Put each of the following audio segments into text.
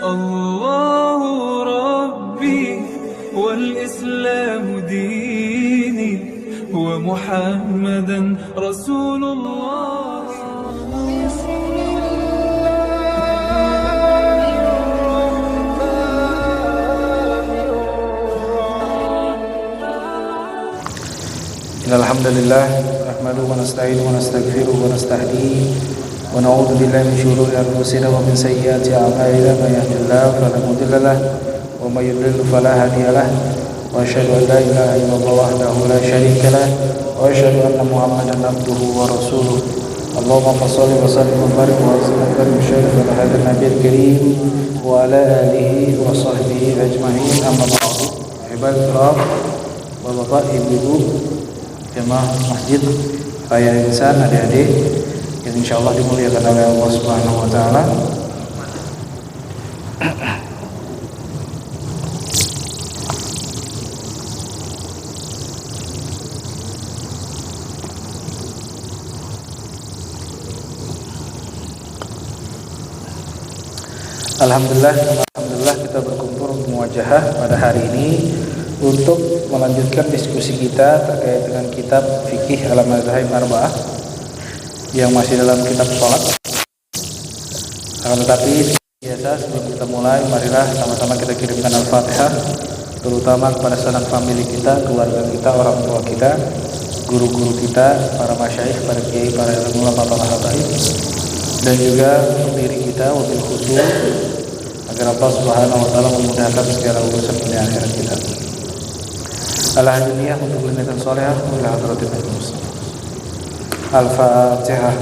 الله ربي والإسلام ديني ومحمدا رسول الله. Alhamdulillah nahmaduhu wa nasta'inuhu wa nastaghfiruhu wa nastahdihi wa na'udzu billahi min shururi anfusina wa min sayyiati a'malina may yahdihillahu fala mudilla lahu wa may yudlil fala hadiya lahu wa asyhadu an la ilaha illallah wahdahu la syarika lahu wa asyhadu anna Muhammadan abduhu wa rasuluh. Allahumma shalli wa sallim wa barik wa azim ala hadzal nabiyil karim wa ala alihi wa sahbihi ajma'in. Amma ba'du. Ibadallah wa bapak ibu jemaah masjid, ayah insan, adik-adik yang insyaallah dimuliakan oleh Allah Subhanahu wa taala. Alhamdulillah kita berkumpul muwajahah pada hari ini untuk melanjutkan diskusi kita terkait dengan kitab Fikih Al-Madzahib Arba'ah yang masih dalam kitab sholat. Akan tetapi biasa sebelum kita mulai, marilah sama-sama kita kirimkan Al-Fatihah, terutama kepada sanak famili kita, keluarga kita, orang tua kita, guru-guru kita, para masyayikh, para kiai, para ulama, para habaib, dan juga untuk diri kita wabil khusus, agar Allah Subhanahu wa taala memudahkan segala urusan dunia akhirat kita. Al-Hadiyah untuk linitan solehah ila hadratin muslim. Al-Fatihah.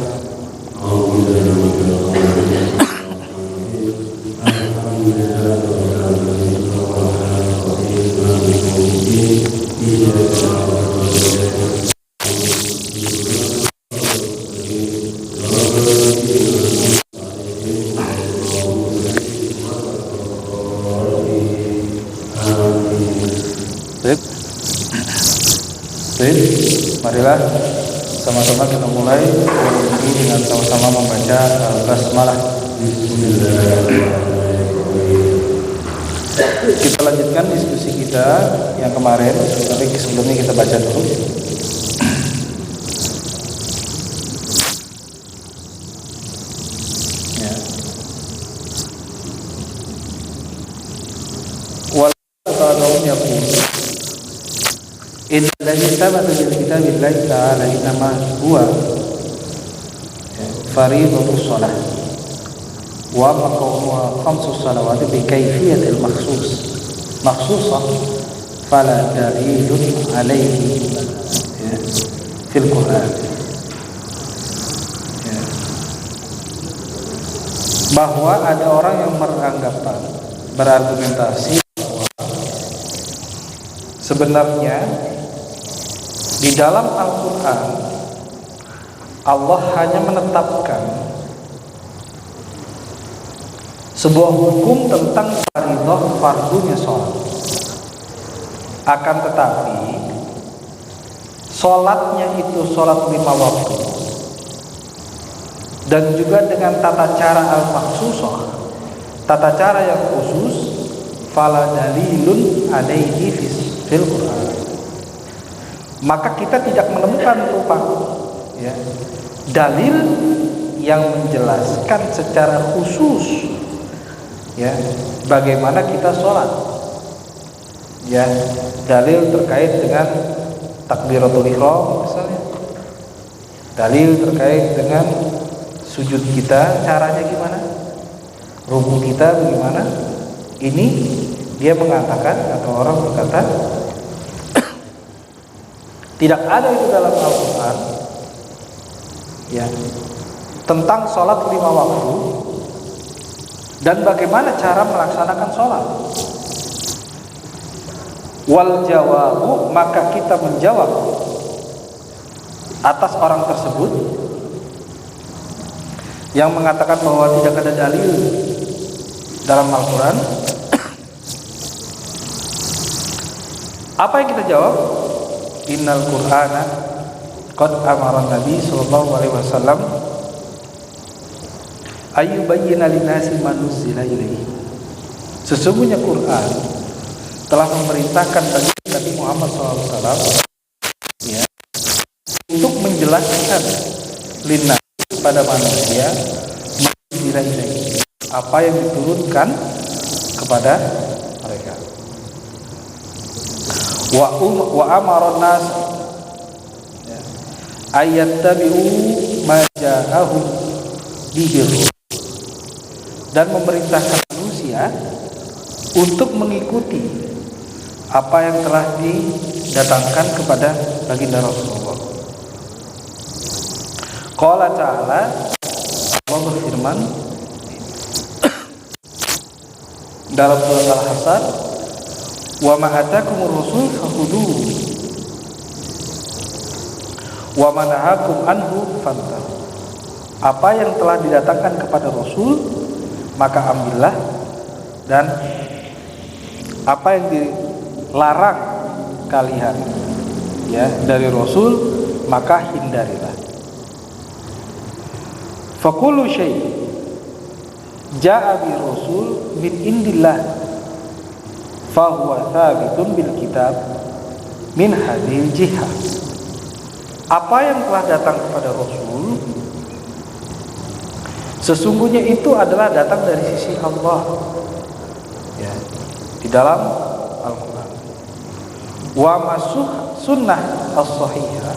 Marilah sama-sama kita mulai dengan sama-sama membaca basmalah. Kita lanjutkan diskusi kita yang kemarin, tapi sebelumnya kita baca dulu. Ya. Walau yaqul Innalladzi thabata bil kitabillahi ta'ala innama huwa fariidatus shalah wa maqamuha khamsus salawati bi kayfiyatil makhsusah fala dalilun alaihi fil Qur'an. Bahwa ada orang yang berargumentasi sebenarnya di dalam Al-Quran Allah hanya menetapkan sebuah hukum tentang fardhu fardunya sholat. Akan tetapi sholatnya itu sholat 5 waktu dan juga dengan tata cara al-makhsusah, tata cara yang khusus, fala dalilun alaihi fil Quran. Maka kita tidak menemukan dalil yang menjelaskan secara khusus bagaimana kita sholat. Dalil terkait dengan takbiratul ihram misalnya, dalil terkait dengan sujud kita caranya gimana, ruku kita bagaimana. Ini dia mengatakan atau orang berkata tidak ada itu dalam Al-Quran tentang sholat 5 waktu dan bagaimana cara melaksanakan sholat. Wal jawabu, maka kita menjawab atas orang tersebut yang mengatakan bahwa tidak ada dalil dalam Al-Quran. Apa yang kita jawab? Innal Qur'ana qad amara Nabi sallallahu alaihi wasallam ayyubayyana lin-nasi ma nuzila ilaihi. Sesungguhnya Quran telah memerintahkan bagi Nabi Muhammad SAW ya, untuk menjelaskan linnas pada manusia apa yang diturunkan kepada mereka. Wa amaron nas ayattabi'u ma ja'ahu bihi, dan memerintahkan manusia untuk mengikuti apa yang telah didatangkan kepada baginda Rasulullah. Qala ta'ala, Allah berfirman dalam surat Al-Hasan, wa ma atakumur rasul fakhuduhu wa ma nahakum anhu fantahu. Apa yang telah didatangkan kepada Rasul maka ambillah, dan apa yang dilarang kalian ya dari Rasul maka hindarilah. Fakullu syai' ja'a bi Rasul min indillah fahuwa thabitun bil kitab min hadhil jihad. Apa yang telah datang kepada Rasul sesungguhnya itu adalah datang dari sisi Allah ya, di dalam Al-Quran. Wa masuh sunnah as-sahihah,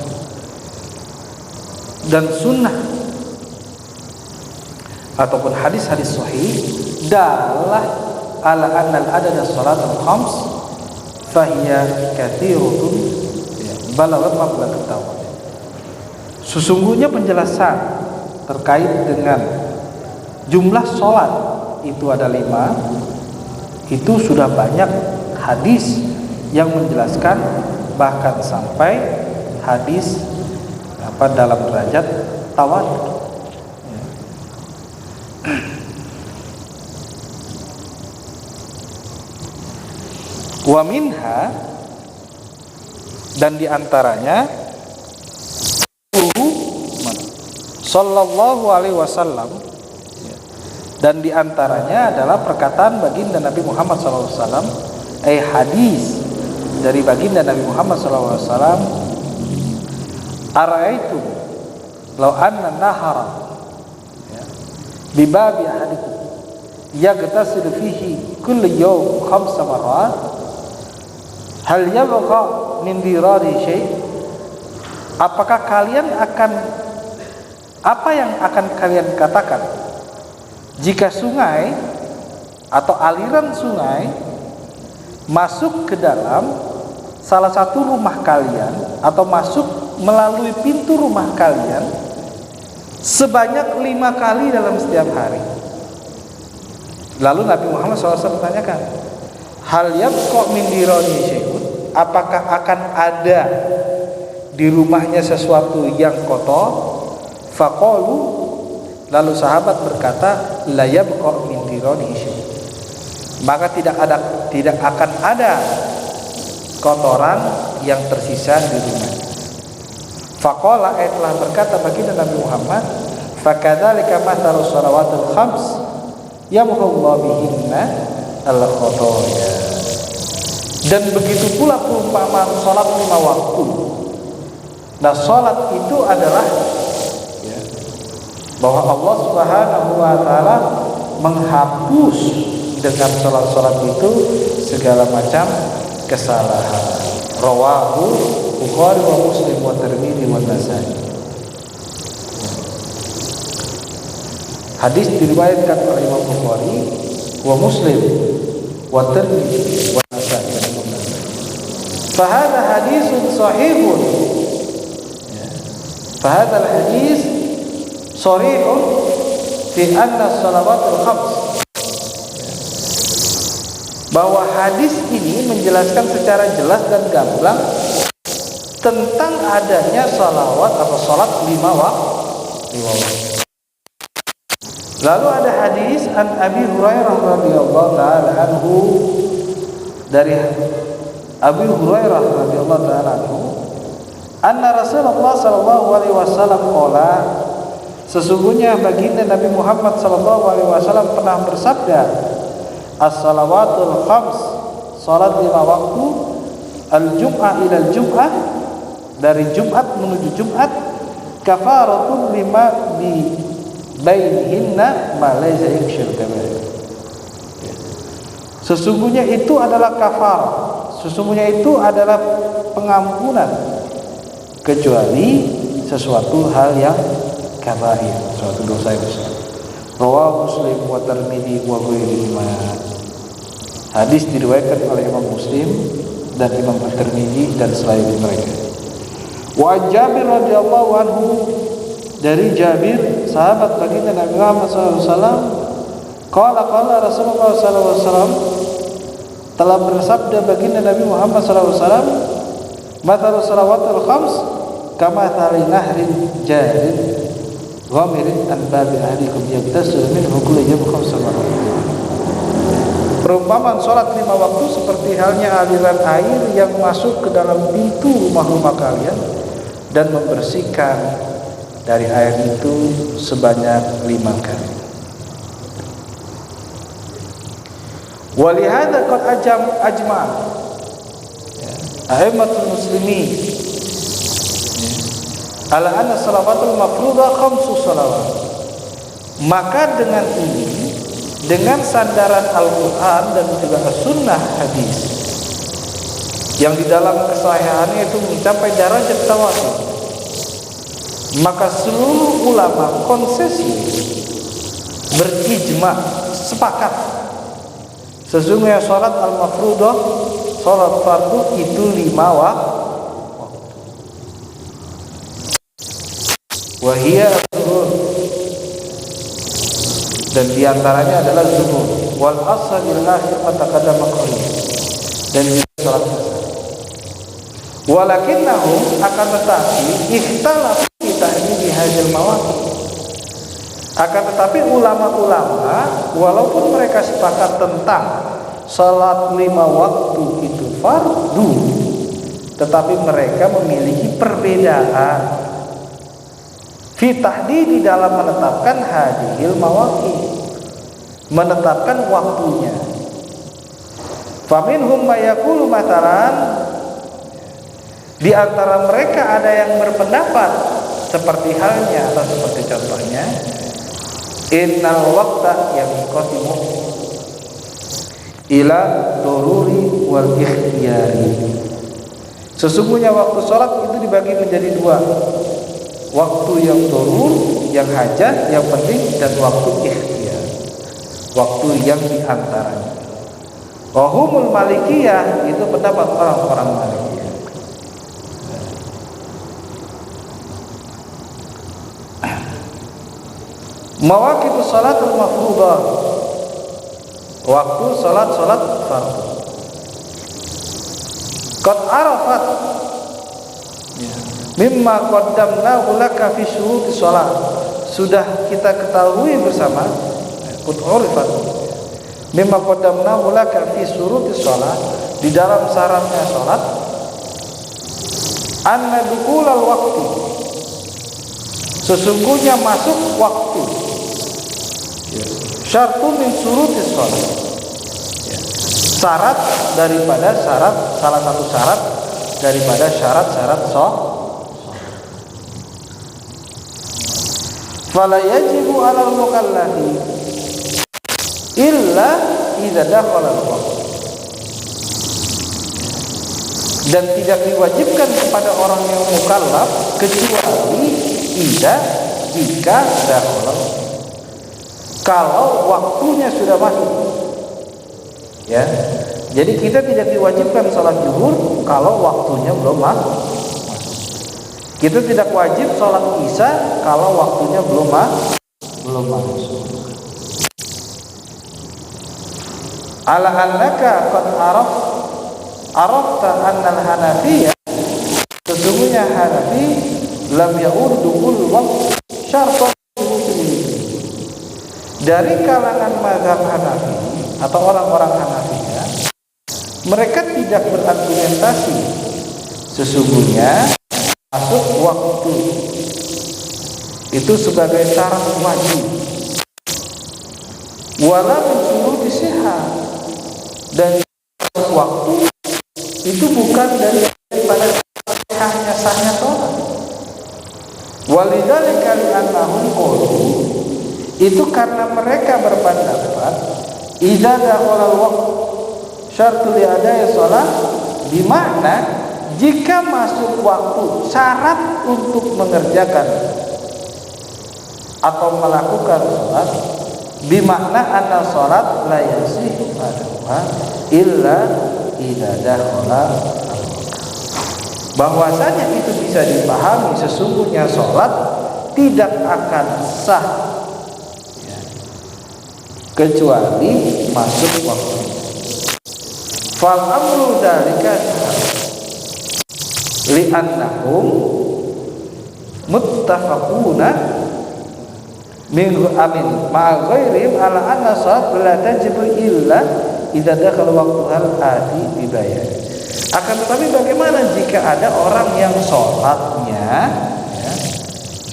dan sunnah ataupun hadis-hadis sahih dalah ala annal adada salatul khams fahiya katsiratun balaghat mablaghat tawad. Sesungguhnya penjelasan terkait dengan jumlah sholat itu ada 5, itu sudah banyak hadis yang menjelaskan, bahkan sampai hadis dalam derajat tawatur. Wa minha, dan diantaranya sallallahu alaihi wasallam, dan diantaranya adalah perkataan baginda Nabi Muhammad SAW, hadis dari baginda Nabi Muhammad SAW, ara'aitum law anna nahara bibabi ahadikum yaghtasilu fihi kullu yawm 5 marrat hal yabqa min dirari syai'. Apakah kalian akan, apa yang akan kalian katakan jika sungai atau aliran sungai masuk ke dalam salah satu rumah kalian atau masuk melalui pintu rumah kalian sebanyak 5 kali dalam setiap hari? Lalu Nabi Muhammad SAW bertanyakan, hal yabqa min dirani syai'un, apakah akan ada di rumahnya sesuatu yang kotor? Faqalu, lalu sahabat berkata, la yabqa min dirani syai'un, maka tidak akan ada kotoran yang tersisa di rumah. Faqala, telah berkata baginda Nabi Muhammad, fakadzalika mathalus shalawatul khams yamhullahu bihinna al-khotoya. Dan begitu pula perumpamaan salat 5 waktu. Nah, salat itu adalah bahwa Allah Subhanahu wa taala menghapus dengan salat-salat itu segala macam kesalahan. Rawahu Bukhari wa Muslim wa Tirmidzi wa Nasa'i. Hadis diriwayatkan oleh Imam Bukhari wa Muslim wa Tirmidzi wa Nasa'i. Fahadha hadisun sahihun. Fahadha al-hadis sharihun fi anna shalawatul khams, bahwa hadis ini menjelaskan secara jelas dan gamblang tentang adanya salawat atau salat 5 waktu. Lalu ada hadis an Abi Hurairah radhiyallahu taala anhu, dari Abi Hurairah radhiyallahu taala anhu, anna Rasulullah sallallahu alaihi wasallam qala, sesungguhnya baginda Nabi Muhammad sallallahu alaihi wasallam pernah bersabda, as-salawatul khams, salat 5 waktu, al-jum'ah ila al-jum'ah, dari Jumat menuju Jumat, kafaratun lima bi bainihinna ma laysa yakshir kabair. Sesungguhnya itu adalah kafar, sesungguhnya itu adalah pengampunan, kecuali sesuatu hal yang kabair, suatu dosa yang besar. Rawahu Muslim wa Tirmidzi wa ghairihima. Hadis diriwayatkan oleh Imam Muslim dan Imam At-Tirmidzi dan selain mereka. Wa Jabir radhiyallahu anhu, dari Jabir sahabat baginda Nabi Muhammad SAW, qala Rasulullah SAW, telah bersabda baginda Nabi Muhammad SAW, mathalu salawatul khams kama thali nahrin jarin ghamirin an babi ahlikum yabtasul minhu kullu yawm khamsa marrat. Perumpamaan salat 5 waktu seperti halnya aliran air yang masuk ke dalam pintu rumah-rumah kalian dan membersihkan dari air itu sebanyak 5 kali. Walihada qad ajma a'immatul muslimin ala anna salawatul mafruḍah khamsu salawat. Maka dengan ini, dengan sandaran Al-Quran dan juga sunnah hadis yang di dalam kesahihannya itu mencapai derajat tawatur, maka seluruh ulama konsesi berijma, sepakat sesungguhnya salat al-mafruḍah, salat fardu itu 5 waktu. Wahia zuhur, dan diantaranya adalah zuhur, wal asr bil akhir mataqaddama qali, dan juga salat asar. Walakinnahum, akan tetapi, ikhtalafu fi tahdidi hadzal mawaqit. Akan tetapi ulama-ulama walaupun mereka sepakat tentang salat 5 waktu itu fardu, tetapi mereka memiliki perbedaan fi tahdid di dalam menetapkan hadhil mawaqit, menetapkan waktunya. Faminhum mayaqulu mataran, di antara mereka ada yang berpendapat seperti halnya atau seperti contohnya, innal waqta yanqasimu ila daruri wal ikhtiyari. Sesungguhnya waktu sholat itu dibagi menjadi 2. Waktu yang darur, yang hajat, yang penting, dan waktu ikhtiyar, waktu yang diantaranya. Wahumul malikiyah, itu pendapat orang-orang malikiyah. Mawaqitu salatul mafruḍah, waktu salat fardu. Qad arafat mimma qaddamnahu laka fi syurutis shalah, sudah kita ketahui bersama, qad urifat mimma qaddamnahu laka fi syurutis shalah, di dalam syaratnya salat, anna dukulal waktu, sesungguhnya masuk waktu, syartun min syurutis shalah, syarat daripada syarat, salah satu syarat daripada syarat-syarat shalah. Fala yajibu 'alal mukallafi illa idza dakhala al-waqt, dan tidak diwajibkan kepada orang yang mukallaf kecuali jika dakhala, kalau waktunya sudah masuk. Ya, jadi kita tidak diwajibkan salat zuhur kalau waktunya belum masuk. Kita tidak wajib sholat isya kalau waktunya belum masuk. Ala annaka qad arafta annal hanafiyah, sesungguhnya Hanafi lam ya'urdu kul waqt syartan, dari kalangan mazhab Hanafi atau orang-orang Hanafiyah, mereka tidak berargumentasi sesungguhnya masuk waktu itu sebagai syarat wajib, wala min syurutis sihah, dan waktu itu bukan daripada sahnya sholat. Walidzalika li'annahum qalu, itu karena mereka berpendapat idza dakhala al-waqt syartu li'ada'i shalah, di mana jika masuk waktu syarat untuk mengerjakan atau melakukan sholat, bimakna anna sholat la yasih illa idza dakhala, bahwasanya itu bisa dipahami sesungguhnya sholat tidak akan sah kecuali masuk waktu. Fal amru dzalika li'annahum muttafaquna min amin ma ghairihim ala anna sholat la tajibu illa idza dakhala waqtuhal ati bibayar. Akan tetapi bagaimana jika ada orang yang sholatnya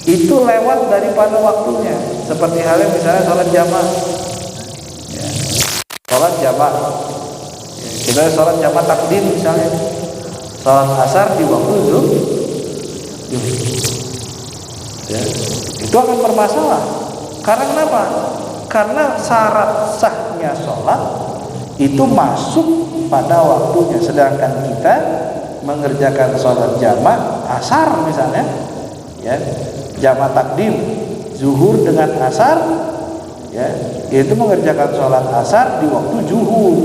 itu lewat daripada waktunya, seperti halnya misalnya sholat jamaah, sholat jamaah, kita sholat jamaah takdim misalnya, sholat asar di waktu zuhur, itu akan bermasalah. Karena kenapa? Karena syarat sahnya sholat itu masuk pada waktunya, sedangkan kita mengerjakan sholat jamaah asar misalnya, jamaah takdim zuhur dengan asar, itu mengerjakan sholat asar di waktu zuhur.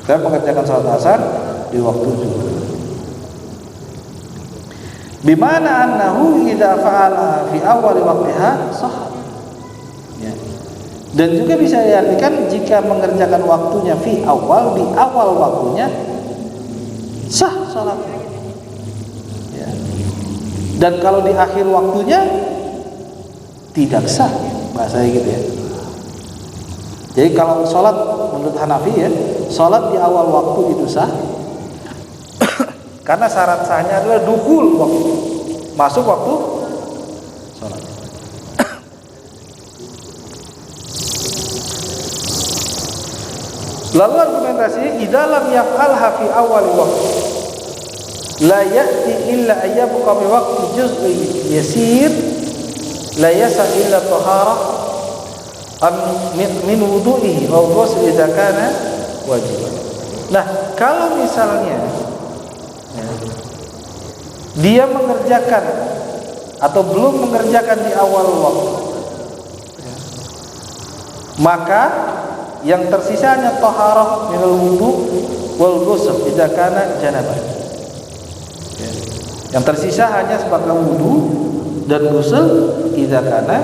Saya mengerjakan sholat asar di waktu zuhur. Bimana annahu idza fa'ala fi awal waqtiha sah. Dan juga bisa diartikan jika mengerjakan waktunya fi awal, di awal waktunya sah salatnya. Dan kalau di akhir waktunya tidak sah, bahasanya gitu ya. Jadi kalau sholat menurut Hanafi sholat di awal waktu itu sah, karena syarat sahnya adalah dukhul waktu, masuk waktu sholat. Lalu argumentasi idza lam yaf'alha fi awal waqt la ya'ti illa ayyabqa bi waqti juz'i yasir la yasa illa taharah min wudu'ihi aw ghusl idza kana wajiban. Nah, kalau misalnya dia mengerjakan atau belum mengerjakan di awal waktu, maka yang tersisa hanya taharah minal wudu wal ghusl idza kana janabah. Yang tersisa hanya sebagai wudu dan ghusl idza kana,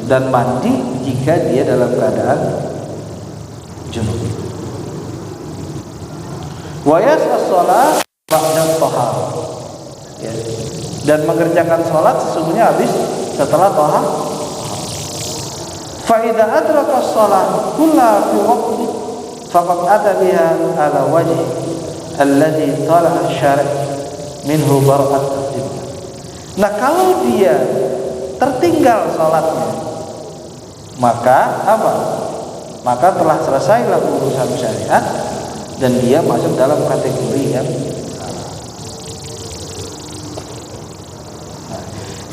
dan mandi jika dia dalam keadaan junub. Wa yas'as shalah ba'da taharah. Dan mengerjakan salat sesungguhnya habis setelah taharah. Fa'idha adraka as-salat kulla fi waqti faqad ata biha ala wajh alladhi tala'a asy-syari' minhu bara'at ad-dhimma. Nah, kalau dia tertinggal salatnya, maka apa? Maka telah selesailah urusan syariat dan dia masuk dalam kategori yang salah. Nah,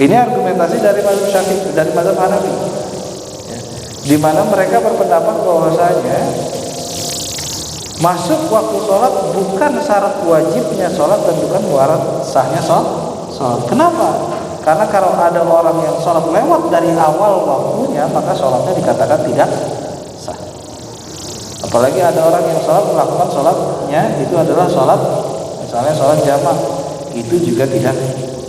ini argumentasi dari mazhab Syafi'i, dari mazhab Hanafi, di mana mereka berpendapat bahwasanya masuk waktu sholat bukan syarat wajibnya sholat dan bukan syarat sahnya sholat. Kenapa? Karena kalau ada orang yang sholat lewat dari awal waktunya, maka sholatnya dikatakan tidak sah. Apalagi ada orang yang sholat melakukan sholatnya itu adalah sholat, misalnya sholat jamaah, itu juga tidak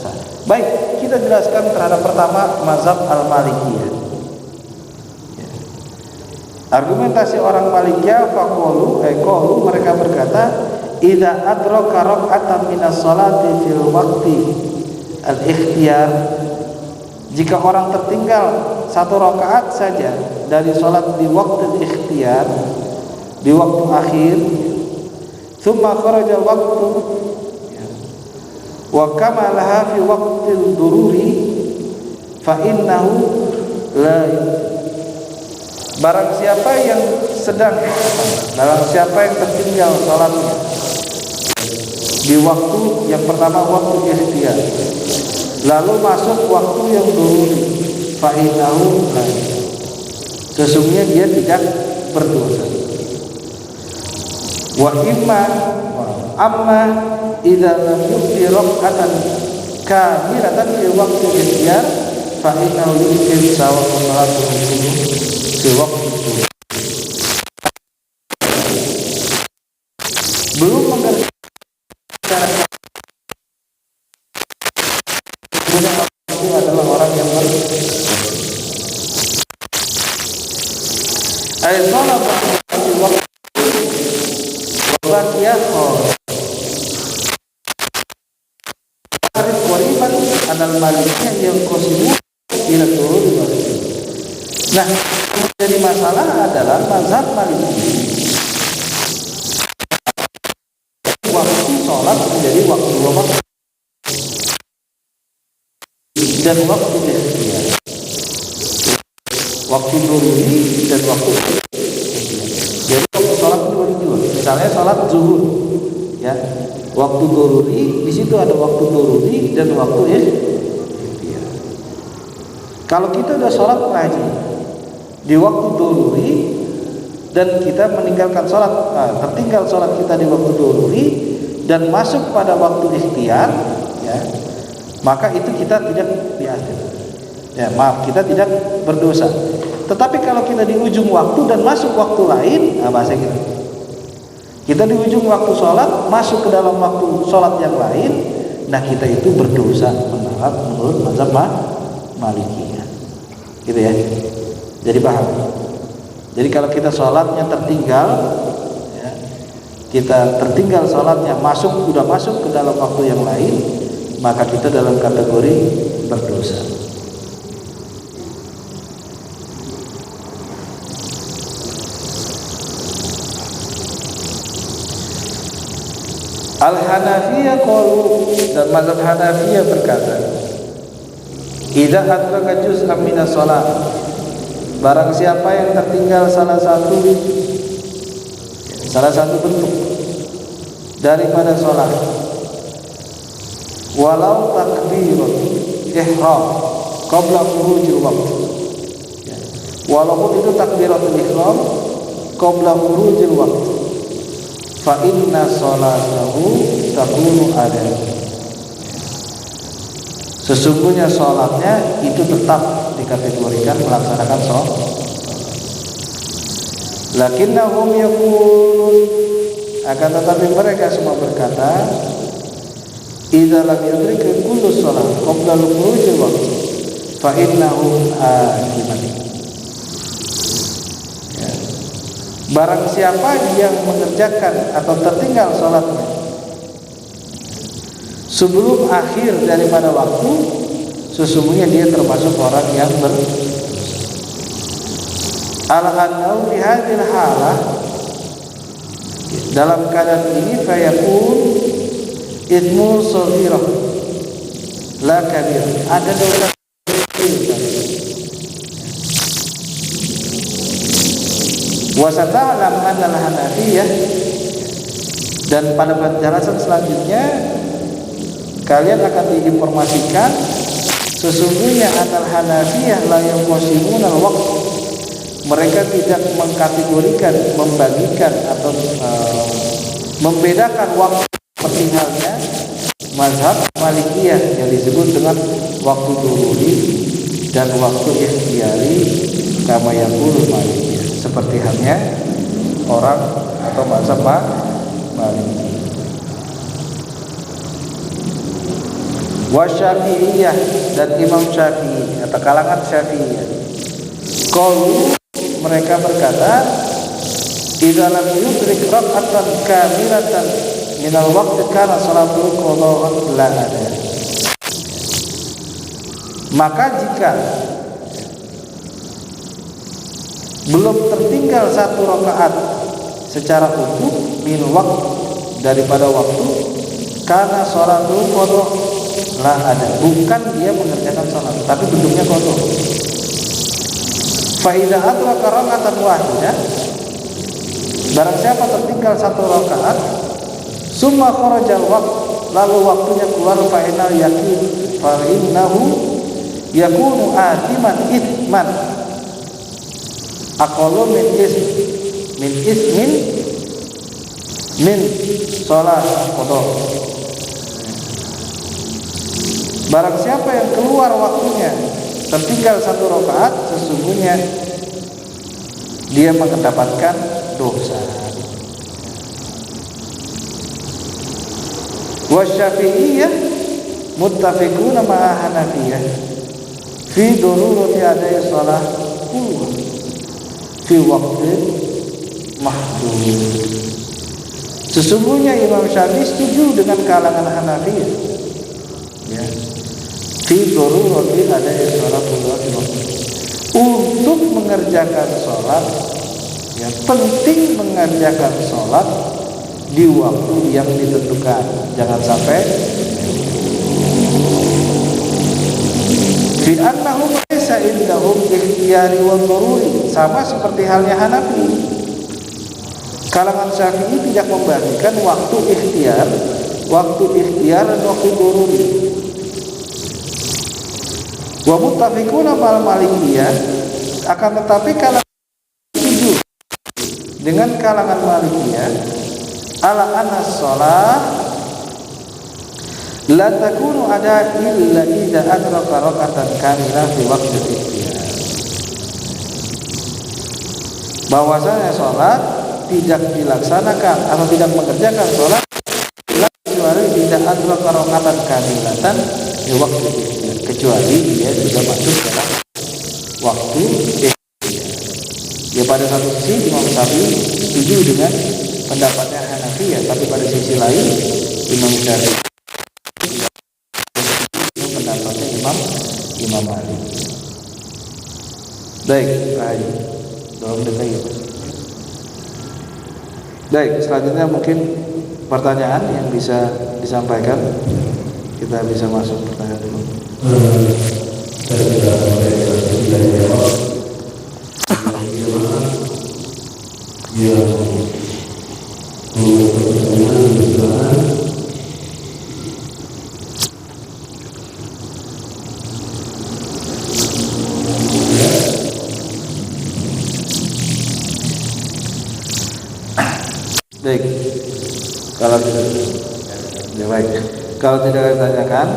sah. Baik, kita jelaskan terhadap pertama mazhab al-Malikiyah. Argumentasi orang Malikiyah faqulu mereka berkata idza adraka rak'atan minas sholati fil waqti al-ikhtiyar, jika orang tertinggal satu rakaat saja dari sholat di waktu ikhtiyar, di waktu akhir, thumma kharaja waktu wa kamalaha fi waqtil dururi fa innahu la Barang siapa yang tertinggal salatnya di waktu yang pertama, waktu ikhtiar, lalu masuk waktu yang doruri, fa innahu la, sesungguhnya dia tidak berdosa. Wa amma idza lam yuqti rak'atan kamilatan fi waqti ikhtiar fa innahu yuqti sawa'un salatuhu fi waqti itu. Belum mengerjakan itu adalah orang yang salat di waktu qariban anal maliknya yang qasimu ila turun. Nah, jadi masalah adalah mazhab Maliki. Waktu sholat menjadi waktu waktu dan waktu ikhtiar, waktu doruri dan waktu ikhtiar. Jadi waktu sholat itu bagi dua. Misalnya sholat zuhur, ya, waktu doruri, di situ ada waktu doruri dan waktu ikhtiar. Kalau kita udah sholat pagi di waktu doruri dan kita meninggalkan sholat, tertinggal sholat kita di waktu doruri dan masuk pada waktu ikhtiar, ya, maka itu kita tidak diakhir. Ya, maaf, kita tidak berdosa. Tetapi kalau kita di ujung waktu dan masuk waktu lain, bahasa kita di ujung waktu sholat masuk ke dalam waktu sholat yang lain, nah kita itu berdosa menurut mazhab Malikiyah, gitu ya. Jadi paham. Jadi kalau kita sholatnya tertinggal, ya, kita tertinggal sholatnya sudah masuk ke dalam waktu yang lain, maka kita dalam kategori berdosa. Al-Hanafiyah qalu, dan mazhab Hanafiyah berkata, idza adraka juz'an minas shalah, barang siapa yang tertinggal salah satu bentuk daripada sholat, walau takbirun ihram qabla khurujil waqt, walaupun itu takbiratul ihram qabla khurujil waqt, fa inna sholatahu takunu ada, sesungguhnya sholatnya itu tetap dikategorikan melaksanakan sholat. Lakinnahum yaqulun, akan tetapi mereka semua berkata, idza lam yudrika kullu shalah qabla al-khurujil waqt fa innahu akiman. Barang siapa yang mengerjakan atau tertinggal sholatnya sebelum akhir daripada waktu, sesungguhnya dia termasuk orang yang berdosa. Al-anau bihadil halah, dalam keadaan ini fayakun idmu shaghirah la kabir, ada dosa kecil. Wasata'lam anal Hanafiyah, dan pada penjelasan selanjutnya kalian akan diinformasikan sesungguhnya anal Hanafiyah la yuqsimun al-waqt, mereka tidak mengkategorikan, membagikan atau membedakan waktu seperti halnya mazhab Malikiyah yang disebut dengan waktu doruri dan waktu ikhtiyari, kama yaqulu Malikiyah, seperti halnya orang atau mazhab Malikiyah. Wa Syafi'iyah, dan Imam Syafi'i atau kalangan Syafi'iyah, qalu, mereka berkata, idza lam yudrik rak'atan kamilatan minal waqti kana salatu qadha'an la ada. Maka jika belum tertinggal satu rakaat secara utuh min waqt, daripada waktu, karena salatu qadha la ada, bukan dia mengerjakan salat tapi bentuknya qadha. Fa idza adraka raka'atan wahidah, barang siapa tertinggal satu rakaat, summa kharajal waqt, lalu waktunya keluar, fa innahu yakunu atiman ithman aqallu min ismin min sholat qada. Barang siapa yang keluar waktunya tertinggal satu rakaat, sesungguhnya dia mendapatkan dosa. Wa Syafi'iyah muttafiquna ma'a Hanafiyah fi darurati adai shalah fi waqti mahdud. Sesungguhnya Imam Syafi'i setuju dengan kalangan Hanafiyah, ya, fi darurati adai shalah fi waqti, untuk mengerjakan sholat, ya, penting mengerjakan sholat di waktu yang ditentukan, jangan sampai fi annahum laysa indahum ikhtiyari wa daruri, sama seperti halnya Hanafi. Kalangan Syafi'i tidak membagikan waktu ikhtiar dan waktu daruri. Wa muttafiquna ma'al Malikiyah, akan tetapi kalangan setuju dengan kalangan Malikiyah ala anna shalah la takunu ada illa idza adraka raka'atan kamilah fi waqti ikhtiyar. Bahwasanya sholat tidak dilaksanakan atau tidak mengerjakan sholat kecuali tidak adraka raka'atan kamilatan di waktu ikhtiyar, kecuali dia sudah masuk dalam waktu ikhtiyar. Ya, pada satu sisi Imam Syafi'i setuju dengan pendapatnya Hanafiyah, tapi pada sisi lain Imam Syafi'i pendapatnya Imam Malik. Baik, dalam detail. Baik, selanjutnya mungkin pertanyaan yang bisa disampaikan. Kita bisa masuk pertanyaan dulu. Saya tidak jawab. Yang pertanyaan misalkan baik, kalau tidak, ya baik, kalau tidak ditanyakan,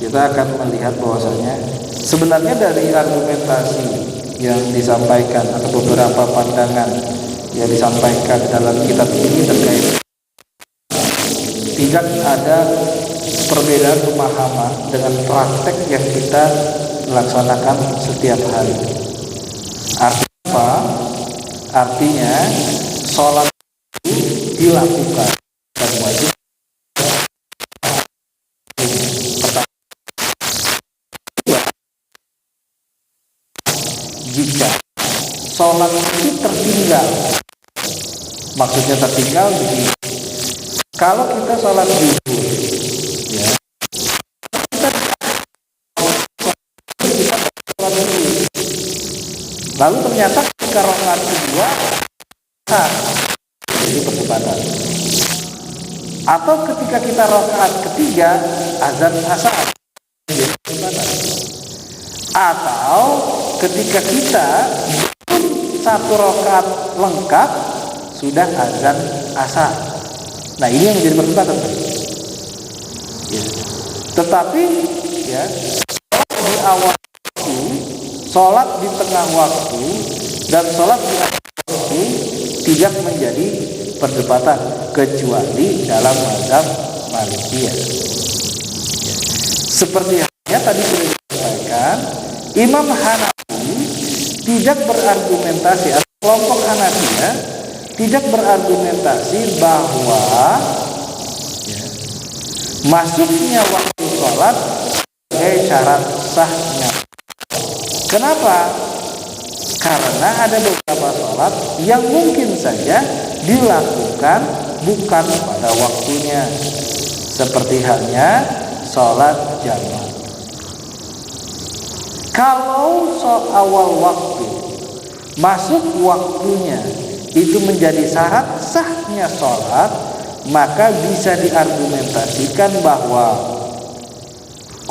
kita akan melihat bahwasanya sebenarnya dari argumentasi yang disampaikan atau beberapa pandangan yang disampaikan dalam kitab ini terkait tidak ada perbedaan pemahaman dengan praktek yang kita laksanakan setiap hari. Artinya apa? Artinya sholat itu dilakukan dan wajib. Jika sholat itu tertinggal, maksudnya tertinggal begini. Kalau kita sholat zuhur, ya, kita sholat zuhur, lalu ternyata ketika rakaat kedua, jadi perdebatan. Atau ketika kita rakaat ketiga, azan asar, jadi perdebatan. Atau ketika kita satu rakaat lengkap sudah azan asar. Nah, ini yang menjadi perdebatan. Ya. Tetapi ya, di awal waktu, sholat di tengah waktu, dan sholat di akhir waktu tidak menjadi perdebatan kecuali dalam mazhab Malikiyah. Ya. Seperti halnya tadi sudah disampaikan, Imam Hanafi tidak berargumentasi, atau kelompok Hanafiyah tidak berargumentasi bahwa ya, masuknya waktu sholat sebagai syarat sahnya. Kenapa? Karena ada beberapa sholat yang mungkin saja dilakukan bukan pada waktunya, seperti halnya sholat jamaah. Kalau awal waktu masuk waktunya itu menjadi syarat sahnya sholat, maka bisa diargumentasikan bahwa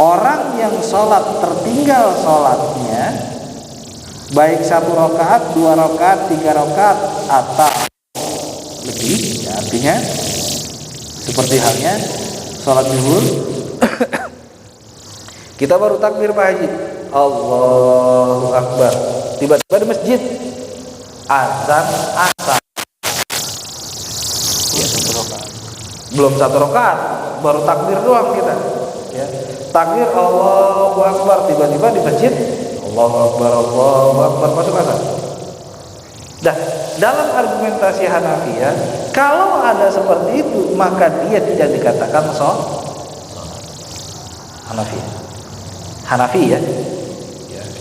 orang yang sholat tertinggal sholatnya, baik 1 rakaat, 2 rakaat, 3 rakaat atau lebih, ya, artinya seperti halnya sholat zuhur. Kita baru takbir Pak Haji, Allahu Akbar, tiba-tiba di masjid azan ya, 1 rakaat, belum 1 rakaat, baru takbir doang kita, ya, takbir Allahu Akbar, tiba-tiba di masjid Allahu Akbar, masuk azan. Dah, dalam argumentasi Hanafiyah, kalau ada seperti itu, maka dia tidak dikatakan Hanafi ya,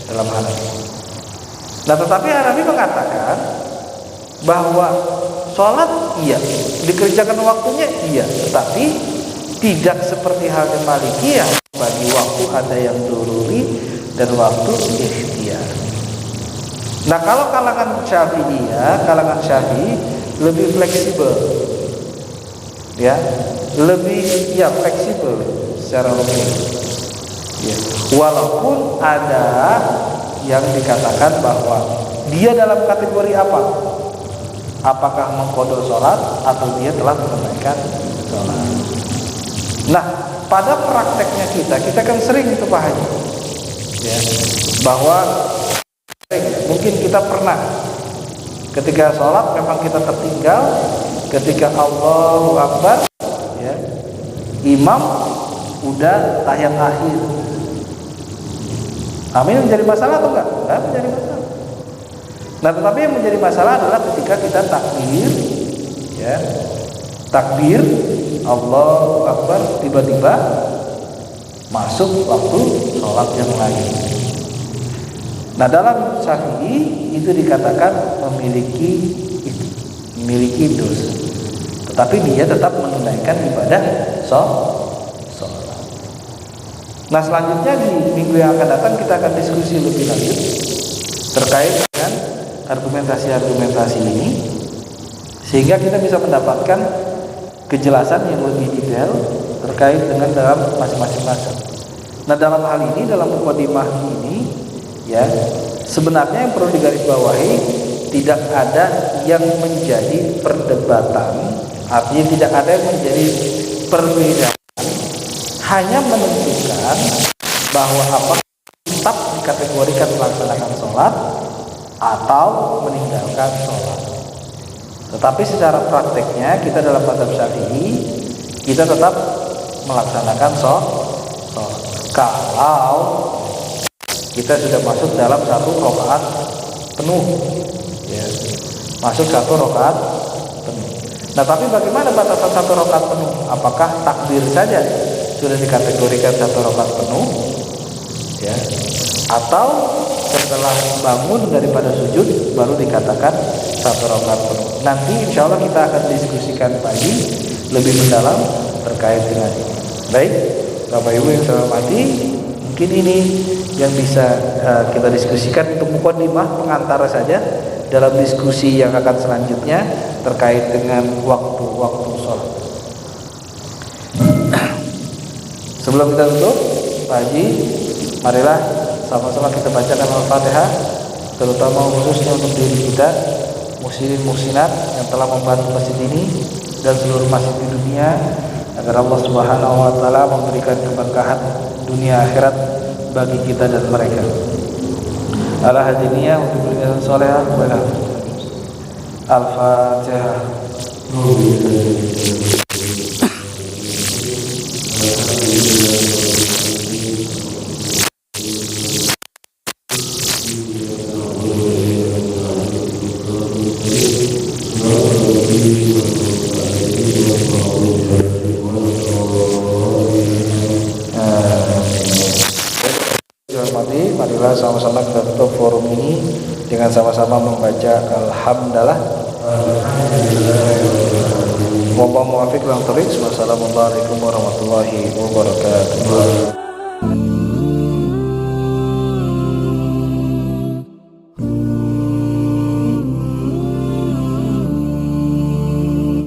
dalam Hanafi. Nah, tetapi Hanafi mengatakan bahwa sholat iya, dikerjakan waktunya iya, tetapi tidak seperti halnya Malikiyah, bagi waktu ada yang daruri dan waktu ikhtiar. Nah, kalau kalangan Syafi'i lebih fleksibel, ya, lebih fleksibel secara logis. Ya. Walaupun ada yang dikatakan bahwa dia dalam kategori apa? Apakah mengqadha sholat atau dia telah menunaikan sholat? Nah, pada prakteknya kita kan sering itu Pak Haji, ya, bahwa mungkin kita pernah ketika sholat memang kita tertinggal, ketika Allahu Akbar, ya, imam udah tahiyat akhir. Amin, menjadi masalah atau enggak? Enggak menjadi masalah. Nah, tetapi yang menjadi masalah adalah ketika kita takbir, ya, takbir Allahu Akbar, tiba-tiba masuk waktu sholat yang lain. Nah, dalam Syafi'i itu dikatakan memiliki dosa, tetapi dia tetap menunaikan ibadah sholat. Nah, selanjutnya di minggu yang akan datang kita akan diskusi lebih lanjut terkait dengan argumentasi ini, sehingga kita bisa mendapatkan kejelasan yang lebih detail terkait dengan dalam masing-masing mazhab. Nah, dalam hal ini, dalam mukadimah ini, ya, sebenarnya yang perlu digarisbawahi, tidak ada yang menjadi perdebatan, artinya tidak ada yang menjadi perbedaan, hanya menentukan bahwa apakah tetap dikategorikan melaksanakan sholat atau meninggalkan sholat. Tetapi secara prakteknya kita dalam mazhab Syafi'i, kita tetap melaksanakan sholat kalau kita sudah masuk dalam 1 rakaat penuh, ya, masuk 1 rakaat penuh. Nah, tapi bagaimana batasan 1 rakaat penuh? Apakah takbir saja sudah dikategorikan 1 rakaat penuh, ya, atau setelah bangun daripada sujud baru dikatakan 1 rakaat penuh? Nanti insya Allah kita akan diskusikan pagi lebih mendalam terkait dengan ini. Baik, Bapak Ibu yang saya hormati, mungkin ini yang bisa kita diskusikan untuk mukadimah pengantar saja dalam diskusi yang akan selanjutnya terkait dengan waktu-waktu sholat. Sebelum kita tutup, Pak Haji, marilah sama-sama kita baca Al-Fatihah, terutama khususnya untuk diri kita, muslimin muslimat yang telah membantu masjid ini dan seluruh masjid di dunia, agar Allah Subhanahu wa taala memberikan keberkahan dunia akhirat bagi kita dan mereka. Ala hadiniyah untuk berikan saleh kepada Al-Fatihah. Marilah sama-sama kita tutup forum ini dengan sama-sama membaca Alhamdulillah. Wallahu muwaffiq ila thoriq. Wassalamualaikum warahmatullahi wabarakatuh.